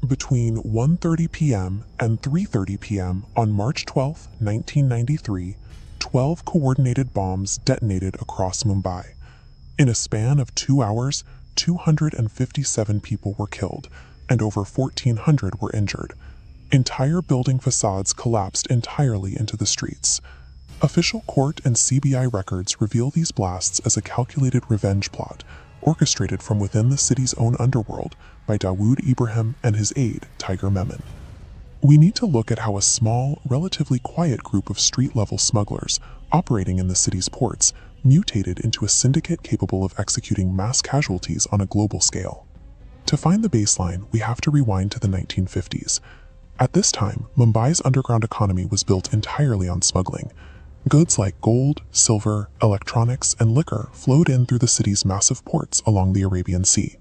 Between 1:30 p.m. and 3:30 p.m. on March 12, 1993, 12 coordinated bombs detonated across Mumbai. In a span of 2 hours, 257 people were killed, and over 1,400 were injured. Entire building facades collapsed entirely into the streets. Official court and CBI records reveal these blasts as a calculated revenge plot, orchestrated from within the city's own underworld by Dawood Ibrahim and his aide, Tiger Memon. We need to look at how a small, relatively quiet group of street-level smugglers operating in the city's ports mutated into a syndicate capable of executing mass casualties on a global scale. To find the baseline, we have to rewind to the 1950s. At this time, Mumbai's underground economy was built entirely on smuggling. Goods like gold, silver, electronics, and liquor flowed in through the city's massive ports along the Arabian Sea.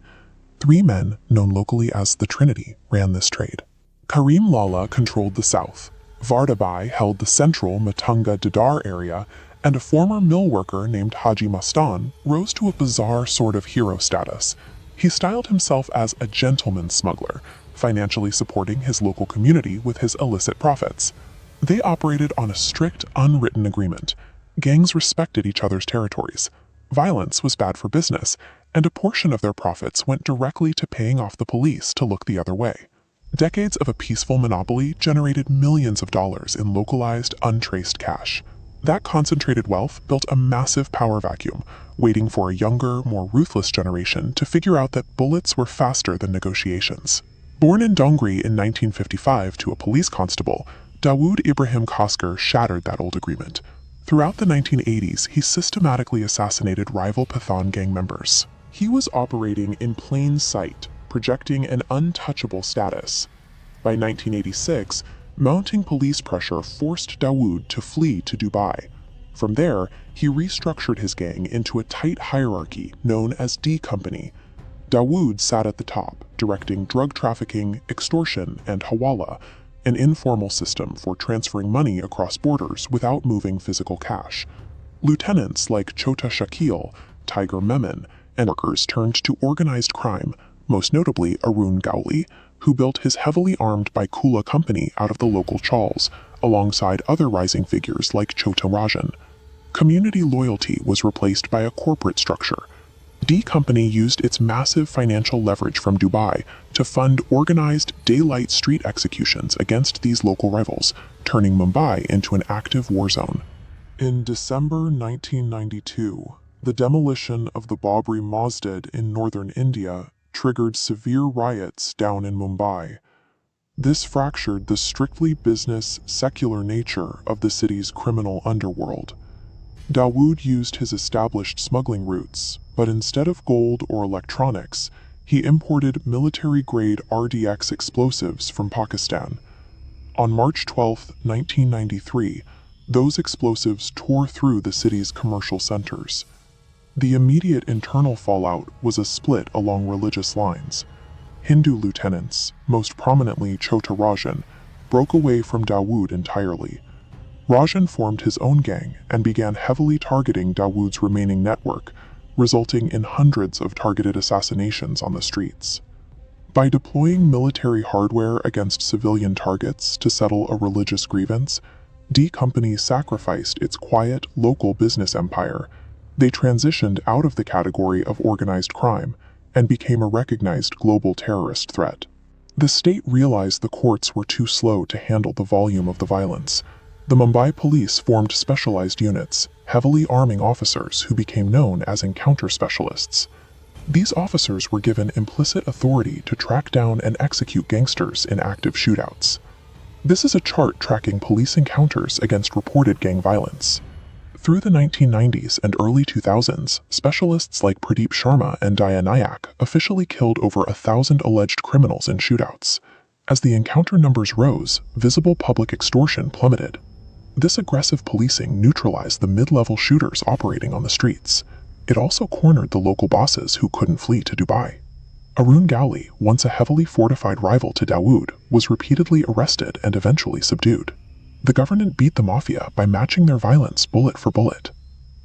3 men, known locally as the Trinity, ran this trade. Karim Lala controlled the south, Vardarajan held the central Matunga Dadar area, and a former mill worker named Haji Mastan rose to a bizarre sort of hero status. He styled himself as a gentleman smuggler, financially supporting his local community with his illicit profits. They operated on a strict, unwritten agreement. Gangs respected each other's territories. Violence was bad for business, and a portion of their profits went directly to paying off the police to look the other way. Decades of a peaceful monopoly generated millions of dollars in localized, untraced cash. That concentrated wealth built a massive power vacuum, waiting for a younger, more ruthless generation to figure out that bullets were faster than negotiations. Born in Dongri in 1955 to a police constable, Dawood Ibrahim shattered that old agreement. Throughout the 1980s, he systematically assassinated rival Pathan gang members. He was operating in plain sight, projecting an untouchable status. By 1986, mounting police pressure forced Dawood to flee to Dubai. From there, he restructured his gang into a tight hierarchy known as D Company. Dawood sat at the top, directing drug trafficking, extortion, and hawala, an informal system for transferring money across borders without moving physical cash. Lieutenants like Chhota Shakil, Tiger Memon, and workers turned to organized crime, most notably Arun Gawli, who built his heavily armed Baikula company out of the local chawls, alongside other rising figures like Chhota Rajan. Community loyalty was replaced by a corporate structure. D Company used its massive financial leverage from Dubai to fund organized daylight street executions against these local rivals, turning Mumbai into an active war zone. In December 1992, the demolition of the Babri Masjid in northern India triggered severe riots down in Mumbai. This fractured the strictly business, secular nature of the city's criminal underworld. Dawood used his established smuggling routes, but instead of gold or electronics, he imported military-grade RDX explosives from Pakistan. On March 12, 1993, those explosives tore through the city's commercial centers. The immediate internal fallout was a split along religious lines. Hindu lieutenants, most prominently Chhota Rajan, broke away from Dawood entirely. Rajan formed his own gang and began heavily targeting Dawood's remaining network, resulting in hundreds of targeted assassinations on the streets. By deploying military hardware against civilian targets to settle a religious grievance, D Company sacrificed its quiet, local business empire. They transitioned out of the category of organized crime and became a recognized global terrorist threat. The state realized the courts were too slow to handle the volume of the violence. The Mumbai police formed specialized units, heavily arming officers who became known as encounter specialists. These officers were given implicit authority to track down and execute gangsters in active shootouts. This is a chart tracking police encounters against reported gang violence. Through the 1990s and early 2000s, specialists like Pradeep Sharma and Daya Nayak officially killed over 1,000 alleged criminals in shootouts. As the encounter numbers rose, visible public extortion plummeted. This aggressive policing neutralized the mid-level shooters operating on the streets. It also cornered the local bosses who couldn't flee to Dubai. Arun Gawli, once a heavily fortified rival to Dawood, was repeatedly arrested and eventually subdued. The government beat the Mafia by matching their violence bullet for bullet.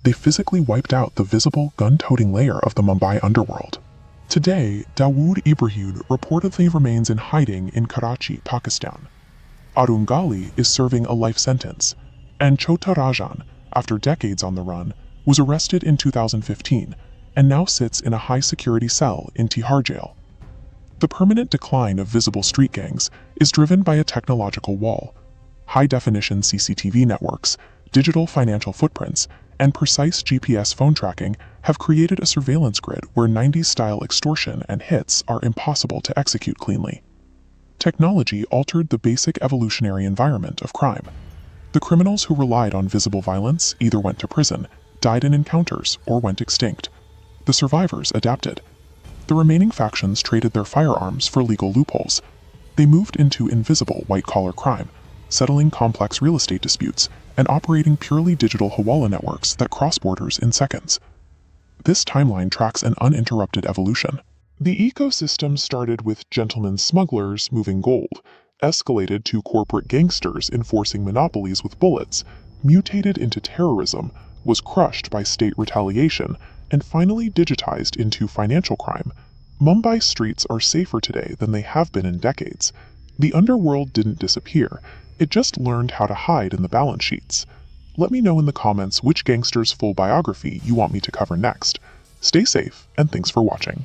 They physically wiped out the visible, gun-toting layer of the Mumbai underworld. Today, Dawood Ibrahim reportedly remains in hiding in Karachi, Pakistan. Arun Gawli is serving a life sentence, and Chhota Rajan, after decades on the run, was arrested in 2015 and now sits in a high-security cell in Tihar jail. The permanent decline of visible street gangs is driven by a technological wall. High-definition CCTV networks, digital financial footprints, and precise GPS phone tracking have created a surveillance grid where 90s-style extortion and hits are impossible to execute cleanly. Technology altered the basic evolutionary environment of crime. The criminals who relied on visible violence either went to prison, died in encounters, or went extinct. The survivors adapted. The remaining factions traded their firearms for legal loopholes. They moved into invisible white-collar crime, settling complex real estate disputes and operating purely digital hawala networks that cross borders in seconds. This timeline tracks an uninterrupted evolution. The ecosystem started with gentlemen smugglers moving gold, escalated to corporate gangsters enforcing monopolies with bullets, mutated into terrorism, was crushed by state retaliation, and finally digitized into financial crime. Mumbai streets are safer today than they have been in decades. The underworld didn't disappear, it just learned how to hide in the balance sheets. Let me know in the comments which gangster's full biography you want me to cover next. Stay safe, and thanks for watching.